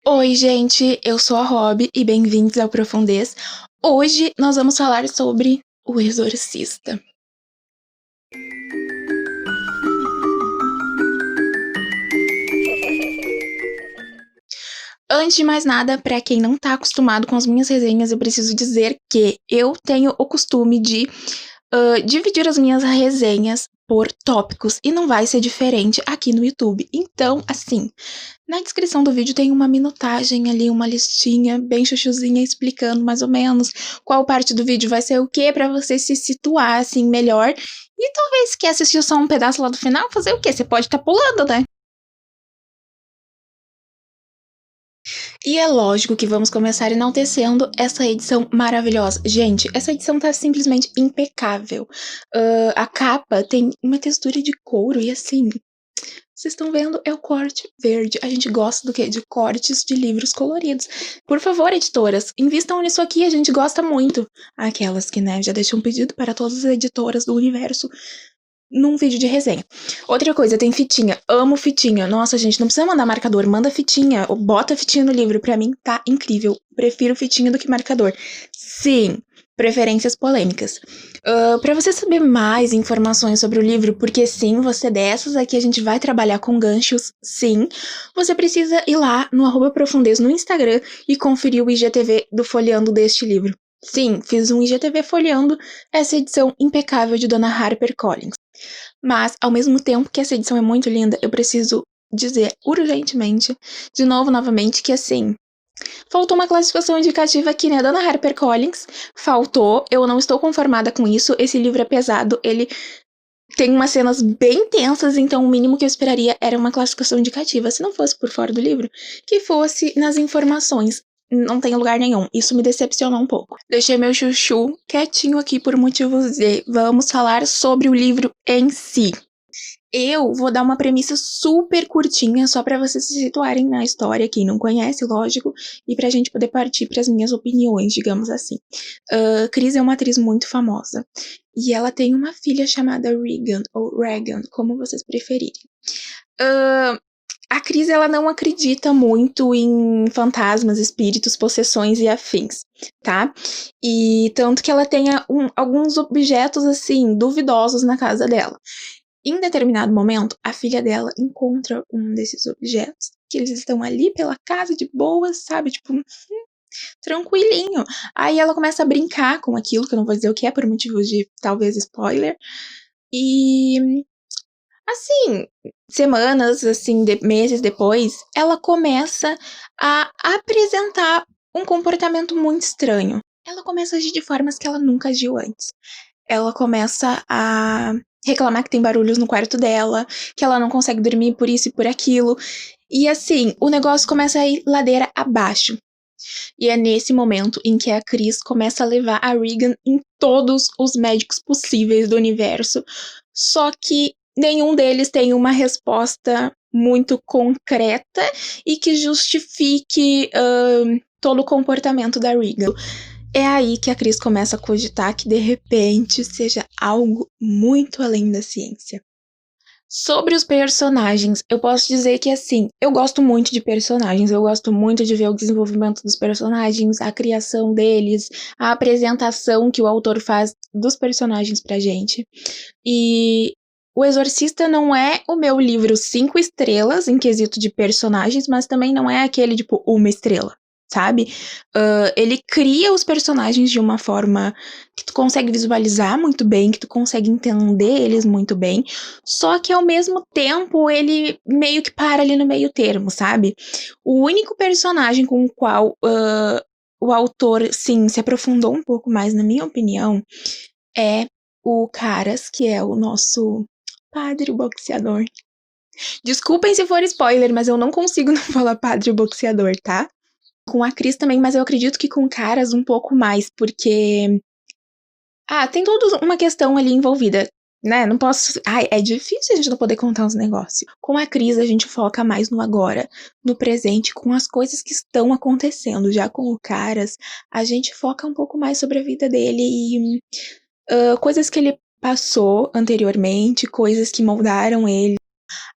Oi, gente, eu sou a Rob e bem-vindos ao Profundez. Hoje nós vamos falar sobre O Exorcista. Antes de mais nada, para quem não tá acostumado com as minhas resenhas, eu preciso dizer que eu tenho o costume de dividir as minhas resenhas por tópicos e não vai ser diferente aqui no YouTube. Então, assim, na descrição do vídeo tem uma minutagem ali, uma listinha bem chuchuzinha explicando mais ou menos qual parte do vídeo vai ser o que para você se situar assim melhor. E talvez quer assistir só um pedaço lá do final, fazer o quê? Você pode estar pulando, né? E é lógico que vamos começar enaltecendo essa edição maravilhosa. Gente, essa edição tá simplesmente impecável. A capa tem uma textura de couro e assim, vocês estão vendo, é o corte verde. A gente gosta do quê? De cortes de livros coloridos. Por favor, editoras, invistam nisso aqui, a gente gosta muito. Aquelas que, né, já deixam um pedido para todas as editoras do universo num vídeo de resenha. Outra coisa, tem fitinha. Amo fitinha. Nossa, gente, não precisa mandar marcador, manda fitinha. Ou bota fitinha no livro. Pra mim, tá incrível. Prefiro fitinha do que marcador. Sim, preferências polêmicas. Pra você saber mais informações sobre o livro, porque sim, você dessas aqui, a gente vai trabalhar com ganchos, sim, você precisa ir lá no @profundez no Instagram e conferir o IGTV do folheando deste livro. Sim, fiz um IGTV folheando essa edição impecável de Dona Harper Collins. Mas, ao mesmo tempo que essa edição é muito linda, eu preciso dizer urgentemente, de novo, novamente, que assim, faltou uma classificação indicativa aqui, né? Dona Harper Collins, faltou, eu não estou conformada com isso, esse livro é pesado, ele tem umas cenas bem tensas, então o mínimo que eu esperaria era uma classificação indicativa, se não fosse por fora do livro, que fosse nas informações. Não tem lugar nenhum. Isso me decepcionou um pouco. Deixei meu chuchu quietinho aqui por motivos de vamos falar sobre o livro em si. Eu vou dar uma premissa super curtinha, só pra vocês se situarem na história, quem não conhece, lógico, e pra gente poder partir pras minhas opiniões, digamos assim. Cris é uma atriz muito famosa, e ela tem uma filha chamada Regan, ou Regan, como vocês preferirem. A Cris, ela não acredita muito em fantasmas, espíritos, possessões e afins, tá? E tanto que ela tem alguns objetos, assim, duvidosos na casa dela. Em determinado momento, a filha dela encontra um desses objetos, que eles estão ali pela casa de boas, sabe? Tipo, tranquilinho. Aí ela começa a brincar com aquilo, que eu não vou dizer o que é, por motivos de, talvez, spoiler. E assim, semanas, assim, meses depois, ela começa a apresentar um comportamento muito estranho. Ela começa a agir de formas que ela nunca agiu antes. Ela começa a reclamar que tem barulhos no quarto dela, que ela não consegue dormir por isso e por aquilo. E assim, o negócio começa a ir ladeira abaixo. E é nesse momento em que a Cris começa a levar a Regan em todos os médicos possíveis do universo. Só que nenhum deles tem uma resposta muito concreta e que justifique todo o comportamento da Regan. É aí que a Cris começa a cogitar que de repente seja algo muito além da ciência. Sobre os personagens, eu posso dizer que assim, eu gosto muito de personagens, eu gosto muito de ver o desenvolvimento dos personagens, a criação deles, a apresentação que o autor faz dos personagens pra gente. E O Exorcista não é o meu livro 5 estrelas em quesito de personagens, mas também não é aquele tipo 1 estrela, sabe? Ele cria os personagens de uma forma que tu consegue visualizar muito bem, que tu consegue entender eles muito bem, só que ao mesmo tempo ele meio que para ali no meio termo, sabe? O único personagem com o qual o autor, sim, se aprofundou um pouco mais, na minha opinião, é o Caras, que é o nosso padre boxeador. Desculpem se for spoiler, mas eu não consigo não falar padre boxeador, tá? Com a Cris também, mas eu acredito que com Caras um pouco mais, porque tem toda uma questão ali envolvida, né? Não posso. Ai, é difícil a gente não poder contar uns negócios. Com a Cris, a gente foca mais no agora, no presente, com as coisas que estão acontecendo. Já com o Caras, a gente foca um pouco mais sobre a vida dele e coisas que ele passou anteriormente, coisas que moldaram ele.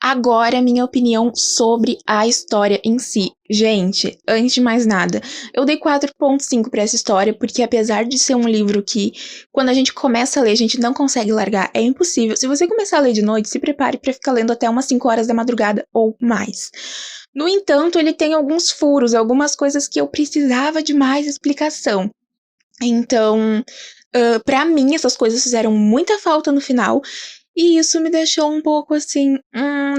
Agora, minha opinião sobre a história em si. Gente, antes de mais nada, eu dei 4,5 pra essa história, porque apesar de ser um livro que, quando a gente começa a ler, a gente não consegue largar, é impossível. Se você começar a ler de noite, se prepare pra ficar lendo até umas 5 horas da madrugada ou mais. No entanto, ele tem alguns furos, algumas coisas que eu precisava de mais explicação. Então, pra mim, essas coisas fizeram muita falta no final. E isso me deixou um pouco assim,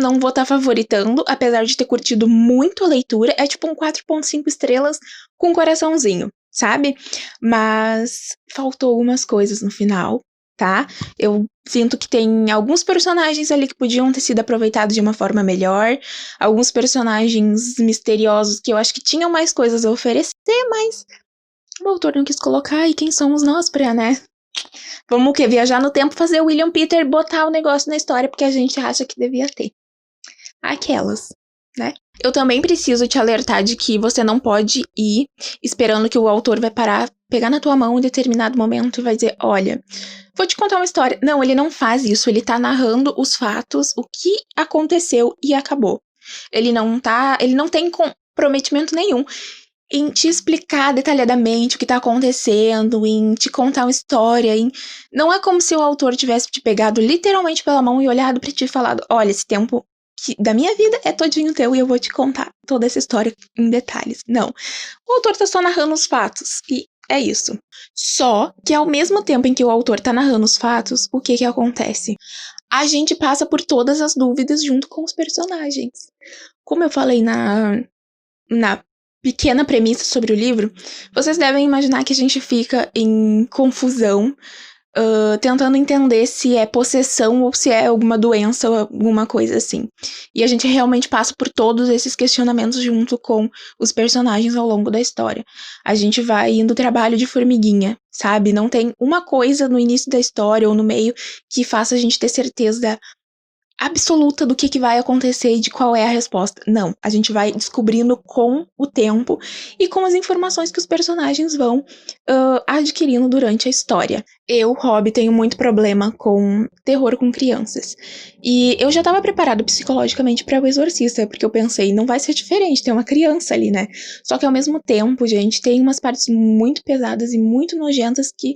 não vou estar favoritando, apesar de ter curtido muito a leitura. É tipo um 4,5 estrelas com um coraçãozinho, sabe? Mas faltou algumas coisas no final, tá? Eu sinto que tem alguns personagens ali que podiam ter sido aproveitados de uma forma melhor. Alguns personagens misteriosos que eu acho que tinham mais coisas a oferecer, mas o autor não quis colocar, e quem somos nós pra, né? Vamos o quê? Viajar no tempo, fazer o William Peter botar o negócio na história porque a gente acha que devia ter. Aquelas, né? Eu também preciso te alertar de que você não pode ir esperando que o autor vai parar, pegar na tua mão em determinado momento e vai dizer, olha, vou te contar uma história. Não, ele não faz isso, ele tá narrando os fatos, o que aconteceu e acabou. Ele não tem comprometimento nenhum em te explicar detalhadamente o que tá acontecendo, em te contar uma história, não é como se o autor tivesse te pegado literalmente pela mão e olhado pra ti e falado, olha, esse tempo da minha vida é todinho teu e eu vou te contar toda essa história em detalhes. Não. O autor tá só narrando os fatos e é isso. Só que ao mesmo tempo em que o autor tá narrando os fatos, o que acontece? A gente passa por todas as dúvidas junto com os personagens. Como eu falei na pequena premissa sobre o livro, vocês devem imaginar que a gente fica em confusão, tentando entender se é possessão ou se é alguma doença ou alguma coisa assim. E a gente realmente passa por todos esses questionamentos junto com os personagens ao longo da história. A gente vai indo trabalho de formiguinha, sabe? Não tem uma coisa no início da história ou no meio que faça a gente ter certeza absoluta do que vai acontecer e de qual é a resposta. Não, a gente vai descobrindo com o tempo e com as informações que os personagens vão adquirindo durante a história. Eu, Rob, tenho muito problema com terror com crianças. E eu já tava preparado psicologicamente para O Exorcista, porque eu pensei, não vai ser diferente, tem uma criança ali, né? Só que ao mesmo tempo, gente, tem umas partes muito pesadas e muito nojentas que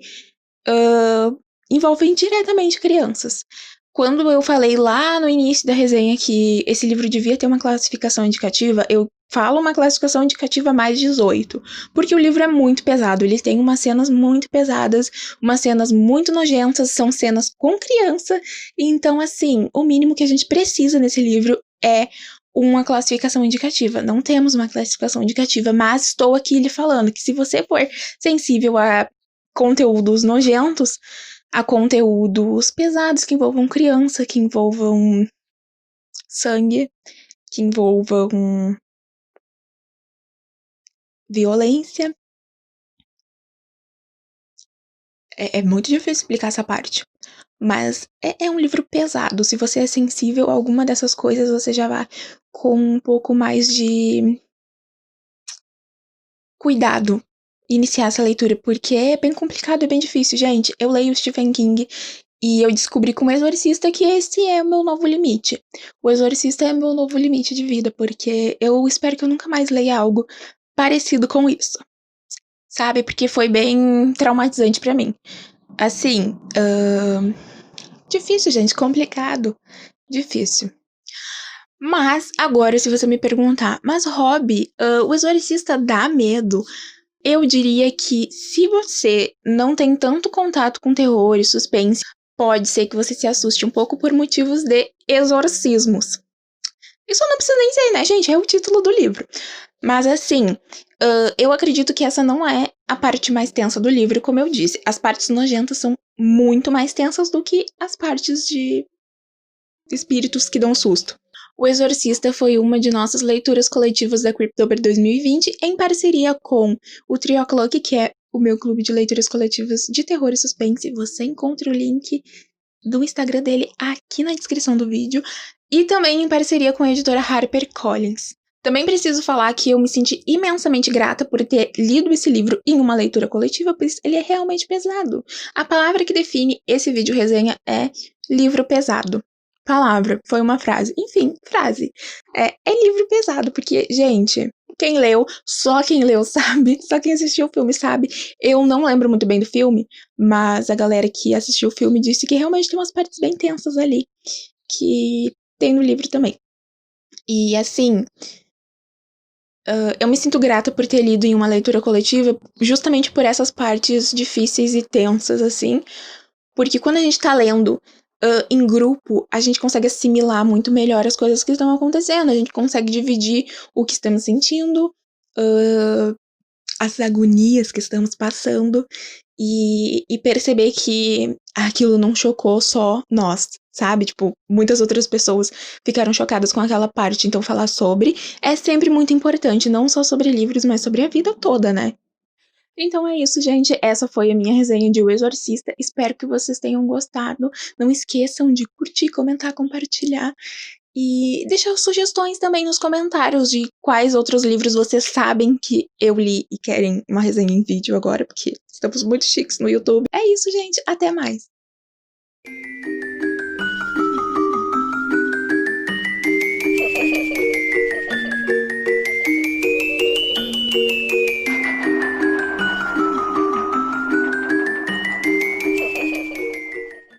envolvem diretamente crianças. Quando eu falei lá no início da resenha que esse livro devia ter uma classificação indicativa, eu falo uma classificação indicativa mais 18, porque o livro é muito pesado, ele tem umas cenas muito pesadas, umas cenas muito nojentas, são cenas com criança, então assim, o mínimo que a gente precisa nesse livro é uma classificação indicativa. Não temos uma classificação indicativa, mas estou aqui lhe falando que se você for sensível a conteúdos nojentos, a conteúdos pesados que envolvam criança, que envolvam sangue, que envolvam violência. É muito difícil explicar essa parte, mas é um livro pesado. Se você é sensível a alguma dessas coisas, você já vai com um pouco mais de cuidado iniciar essa leitura, porque é bem complicado, é bem difícil. Gente, eu leio Stephen King e eu descobri com o Exorcista que esse é o meu novo limite. O Exorcista é meu novo limite de vida, porque eu espero que eu nunca mais leia algo parecido com isso. Sabe? Porque foi bem traumatizante pra mim. Assim, difícil, gente, complicado. Difícil. Mas, agora, se você me perguntar, mas Rob, o Exorcista dá medo? Eu diria que se você não tem tanto contato com terror e suspense, pode ser que você se assuste um pouco por motivos de exorcismos. Isso não precisa nem ser, né, gente? É o título do livro. Mas assim, eu acredito que essa não é a parte mais tensa do livro, como eu disse. As partes nojentas são muito mais tensas do que as partes de espíritos que dão susto. O Exorcista foi uma de nossas leituras coletivas da Cryptober 2020, em parceria com o Trio O'Clock, que é o meu clube de leituras coletivas de terror e suspense. Você encontra o link do Instagram dele aqui na descrição do vídeo. E também em parceria com a editora HarperCollins. Também preciso falar que eu me senti imensamente grata por ter lido esse livro em uma leitura coletiva, pois ele é realmente pesado. A palavra que define esse vídeo resenha é livro pesado. palavra, foi uma frase. Enfim, frase. É livro pesado, porque, gente, quem leu, só quem leu sabe, só quem assistiu o filme sabe. Eu não lembro muito bem do filme, mas a galera que assistiu o filme disse que realmente tem umas partes bem tensas ali, que tem no livro também. E assim, eu me sinto grata por ter lido em uma leitura coletiva, justamente por essas partes difíceis e tensas, assim, porque quando a gente tá lendo em grupo, a gente consegue assimilar muito melhor as coisas que estão acontecendo, a gente consegue dividir o que estamos sentindo, as agonias que estamos passando, e perceber que aquilo não chocou só nós, sabe? Tipo, muitas outras pessoas ficaram chocadas com aquela parte, então falar sobre é sempre muito importante, não só sobre livros, mas sobre a vida toda, né? Então é isso, gente. Essa foi a minha resenha de O Exorcista. Espero que vocês tenham gostado. Não esqueçam de curtir, comentar, compartilhar. E deixar sugestões também nos comentários de quais outros livros vocês sabem que eu li e querem uma resenha em vídeo agora, porque estamos muito chiques no YouTube. É isso, gente. Até mais.